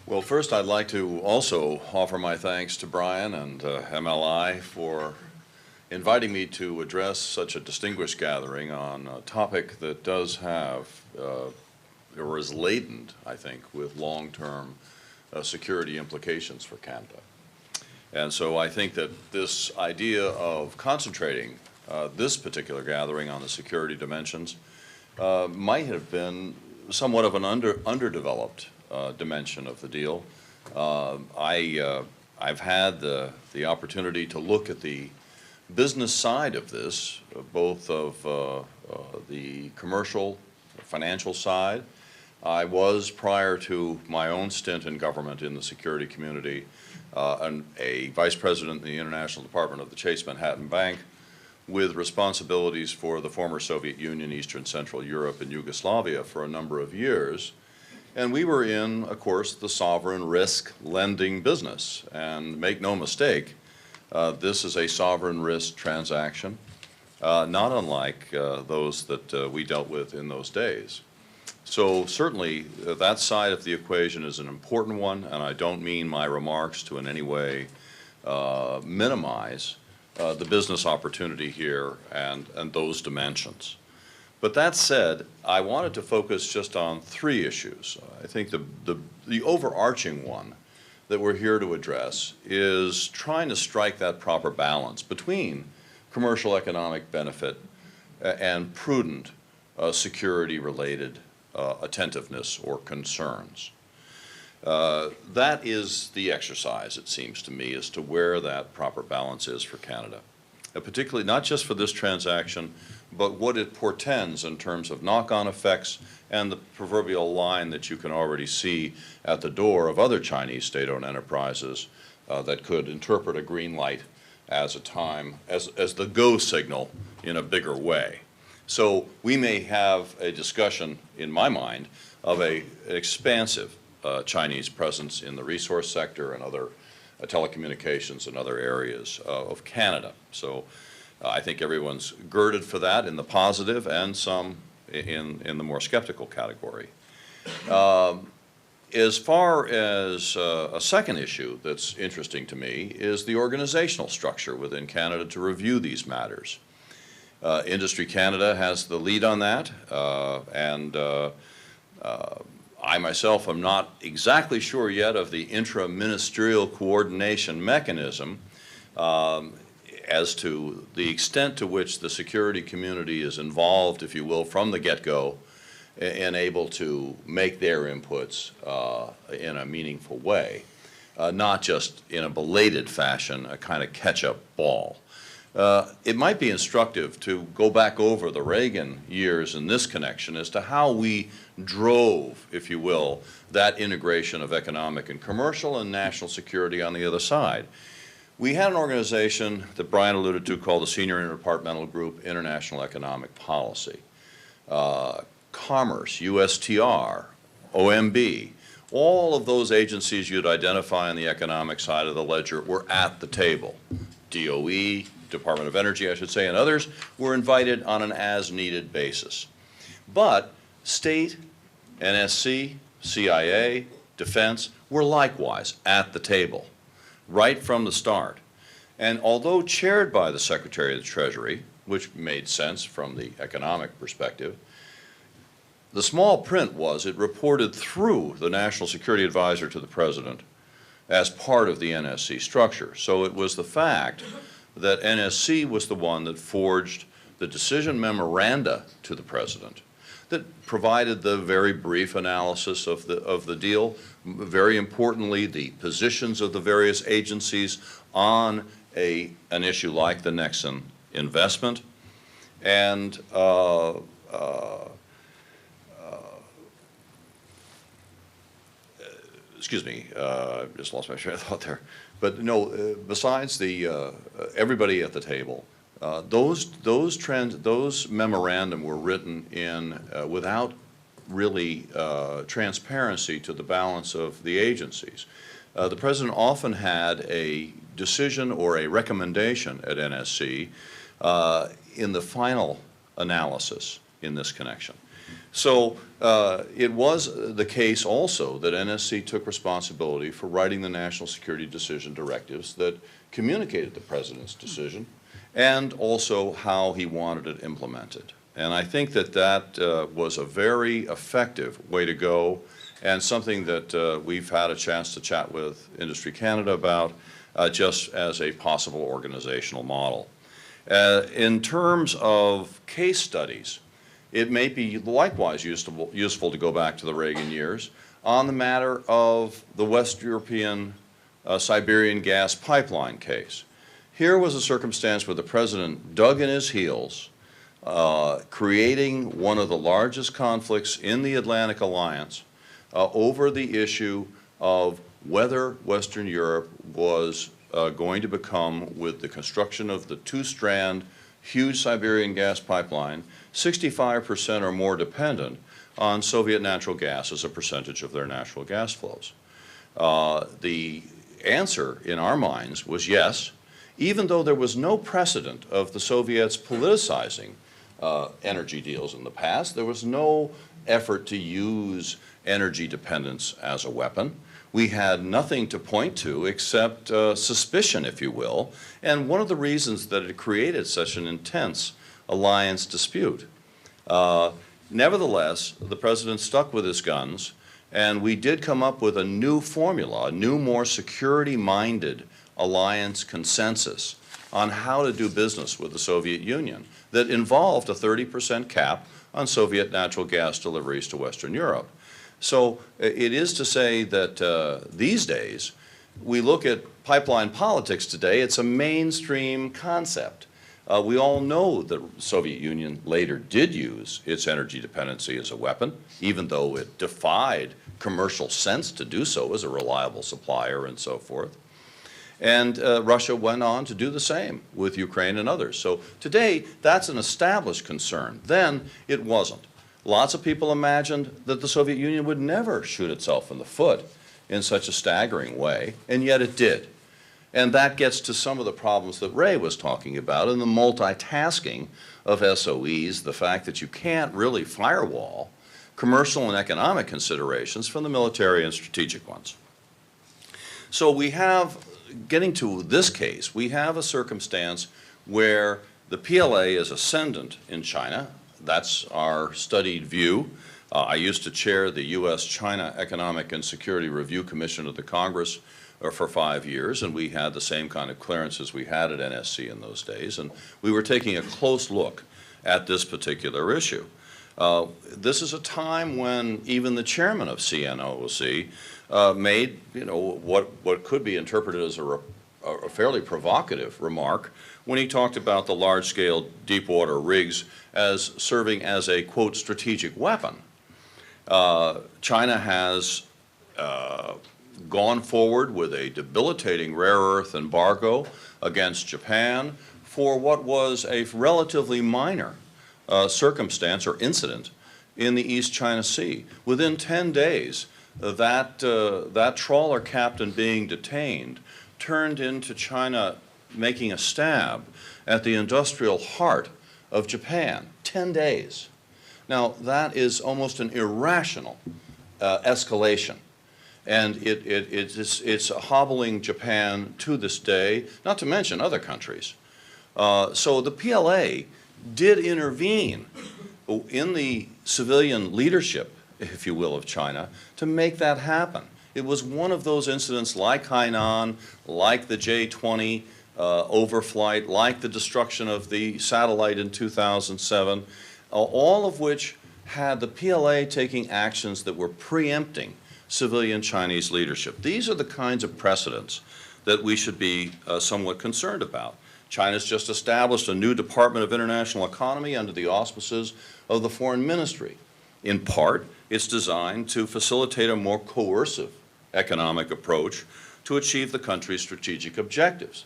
Well, first I'd like to also offer my thanks to Brian and MLI for inviting me to address such a distinguished gathering on a topic that does have, or is laden, I think, with long-term security implications for Canada. And so I think that this idea of concentrating this particular gathering on the security dimensions might have been somewhat of an underdeveloped dimension of the deal. I've had the opportunity to look at the business side of this, both of the commercial, financial side. I was, prior to my own stint in government in the security community, a vice president in the International Department of the Chase Manhattan Bank, with responsibilities for the former Soviet Union, Eastern Central Europe, and Yugoslavia for a number of years. And we were in, of course, the sovereign risk lending business. And make no mistake, this is a sovereign risk transaction, not unlike those that we dealt with in those days. So certainly that side of the equation is an important one, and I don't mean my remarks to in any way minimize the business opportunity here and those dimensions. But that said, I wanted to focus just on three issues. I think the overarching one that we're here to address is trying to strike that proper balance between commercial economic benefit and prudent security-related attentiveness or concerns. That is the exercise, it seems to me, as to where that proper balance is for Canada. Particularly not just for this transaction, but what it portends in terms of knock-on effects and the proverbial line that you can already see at the door of other Chinese state-owned enterprises that could interpret a green light as the go signal in a bigger way. So we may have a discussion, in my mind, of an expansive Chinese presence in the resource sector and other telecommunications and other areas of Canada. So I think everyone's girded for that in the positive and some in the more skeptical category. As far as a second issue that's interesting to me is the organizational structure within Canada to review these matters. Industry Canada has the lead on that, and I myself am not exactly sure yet of the intra-ministerial coordination mechanism as to the extent to which the security community is involved, if you will, from the get-go and able to make their inputs in a meaningful way, not just in a belated fashion, a kind of catch-up ball. It might be instructive to go back over the Reagan years in this connection as to how we drove, if you will, that integration of economic and commercial and national security on the other side. We had an organization that Brian alluded to called the Senior Interdepartmental Group International Economic Policy. Commerce, USTR, OMB, all of those agencies you'd identify on the economic side of the ledger were at the table. DOE, Department of Energy, I should say, and others were invited on an as-needed basis. But state, NSC, CIA, Defense were likewise at the table right from the start. And although chaired by the Secretary of the Treasury, which made sense from the economic perspective, the small print was it reported through the National Security Advisor to the President as part of the NSC structure. So it was the fact that NSC was the one that forged the decision memoranda to the President that provided the very brief analysis of the deal, very importantly the positions of the various agencies on an issue like the Nexen investment, and excuse me, just lost my train of thought there. But no, besides the everybody at the table, those memorandum were written in without really transparency to the balance of the agencies. The President often had a decision or a recommendation at NSC in the final analysis in this connection. So it was the case also that NSC took responsibility for writing the national security decision directives that communicated the President's decision and also how he wanted it implemented. And I think that that was a very effective way to go, and something that we've had a chance to chat with Industry Canada about just as a possible organizational model. In terms of case studies, it may be likewise useful to go back to the Reagan years on the matter of the West European Siberian gas pipeline case. Here was a circumstance where the President dug in his heels, creating one of the largest conflicts in the Atlantic Alliance over the issue of whether Western Europe was going to become, with the construction of the two-strand huge Siberian gas pipeline, 65% or more dependent on Soviet natural gas as a percentage of their natural gas flows. The answer in our minds was yes, even though there was no precedent of the Soviets politicizing energy deals in the past. There was no effort to use energy dependence as a weapon. We had nothing to point to except suspicion, if you will, and one of the reasons that it created such an intense alliance dispute. Nevertheless, the President stuck with his guns, and we did come up with a new formula, a new, more security-minded alliance consensus on how to do business with the Soviet Union that involved a 30% cap on Soviet natural gas deliveries to Western Europe. So it is to say that these days, we look at pipeline politics today, it's a mainstream concept. We all know that the Soviet Union later did use its energy dependency as a weapon, even though it defied commercial sense to do so as a reliable supplier and so forth. And Russia went on to do the same with Ukraine and others. So today, that's an established concern. Then it wasn't. Lots of people imagined that the Soviet Union would never shoot itself in the foot in such a staggering way, and yet it did. And that gets to some of the problems that Ray was talking about in the multitasking of SOEs, the fact that you can't really firewall commercial and economic considerations from the military and strategic ones. So we have, getting to this case, we have a circumstance where the PLA is ascendant in China. That's our studied view. I used to chair the U.S.-China Economic and Security Review Commission of the Congress for 5 years, and we had the same kind of clearances we had at NSC in those days, and we were taking a close look at this particular issue. This is a time when even the chairman of CNOOC made, what could be interpreted as a fairly provocative remark when he talked about the large-scale deep-water rigs as serving as a, quote, strategic weapon. China has gone forward with a debilitating rare earth embargo against Japan for what was a relatively minor circumstance or incident in the East China Sea. Within 10 days, that trawler captain being detained turned into China making a stab at the industrial heart of Japan. 10 days. Now, that is almost an irrational escalation. And it's hobbling Japan to this day, not to mention other countries. So the PLA did intervene in the civilian leadership, if you will, of China to make that happen. It was one of those incidents like Hainan, like the J-20 overflight, like the destruction of the satellite in 2007, all of which had the PLA taking actions that were preempting civilian Chinese leadership. These are the kinds of precedents that we should be somewhat concerned about. China's just established a new Department of International Economy under the auspices of the Foreign Ministry. In part, it's designed to facilitate a more coercive economic approach to achieve the country's strategic objectives.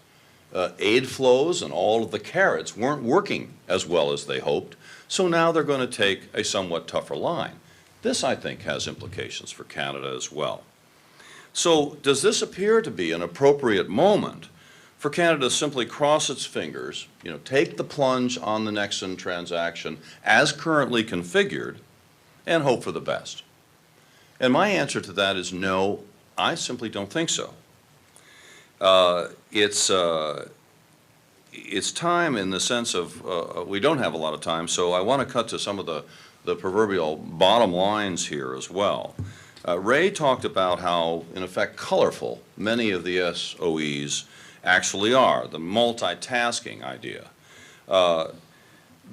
Aid flows and all of the carrots weren't working as well as they hoped, so now they're going to take a somewhat tougher line. This, I think, has implications for Canada as well. So does this appear to be an appropriate moment for Canada to simply cross its fingers, take the plunge on the Nexen transaction as currently configured, and hope for the best? And my answer to that is no, I simply don't think so. It's time in the sense of we don't have a lot of time, so I want to cut to some of the proverbial bottom lines here as well. Ray talked about how, in effect, colorful many of the SOEs actually are, the multitasking idea.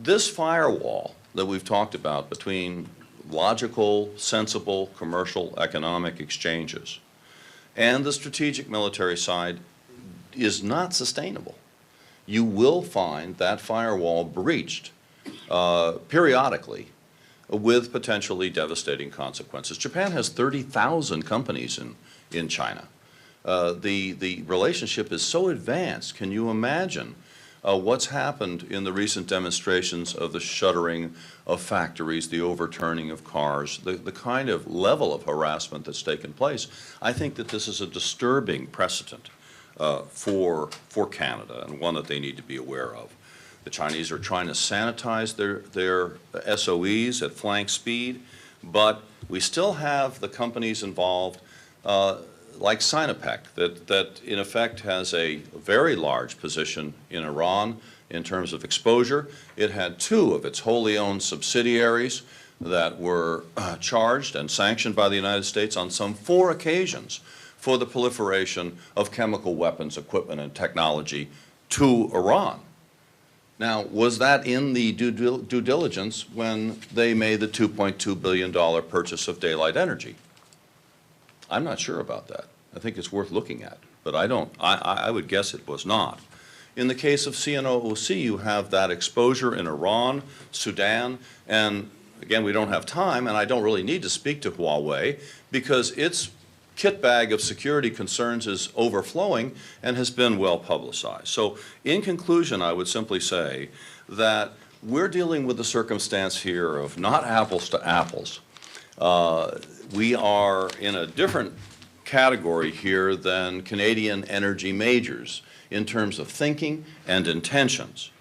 This firewall that we've talked about between logical, sensible, commercial, economic exchanges and the strategic military side is not sustainable. You will find that firewall breached periodically with potentially devastating consequences. Japan has 30,000 companies in China. The relationship is so advanced. Can you imagine what's happened in the recent demonstrations of the shuttering of factories, the overturning of cars, the kind of level of harassment that's taken place? I think that this is a disturbing precedent for Canada, and one that they need to be aware of. The Chinese are trying to sanitize their SOEs at flank speed, but we still have the companies involved like Sinopec that in effect has a very large position in Iran in terms of exposure. It had 2 of its wholly owned subsidiaries that were charged and sanctioned by the United States on some 4 occasions for the proliferation of chemical weapons equipment and technology to Iran. Now, was that in the due diligence when they made the $2.2 billion purchase of Daylight Energy? I'm not sure about that. I think it's worth looking at, but I would guess it was not. In the case of CNOOC, you have that exposure in Iran, Sudan, and again, we don't have time, and I don't really need to speak to Huawei because its kit bag of security concerns is overflowing and has been well publicized. So in conclusion, I would simply say that we're dealing with the circumstance here of not apples to apples. We are in a different category here than Canadian energy majors in terms of thinking and intentions.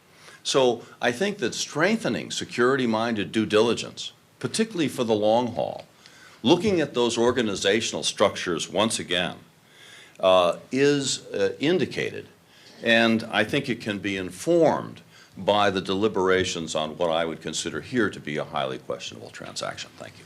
So I think that strengthening security-minded due diligence, particularly for the long haul, looking at those organizational structures once again is indicated, and I think it can be informed by the deliberations on what I would consider here to be a highly questionable transaction. Thank you.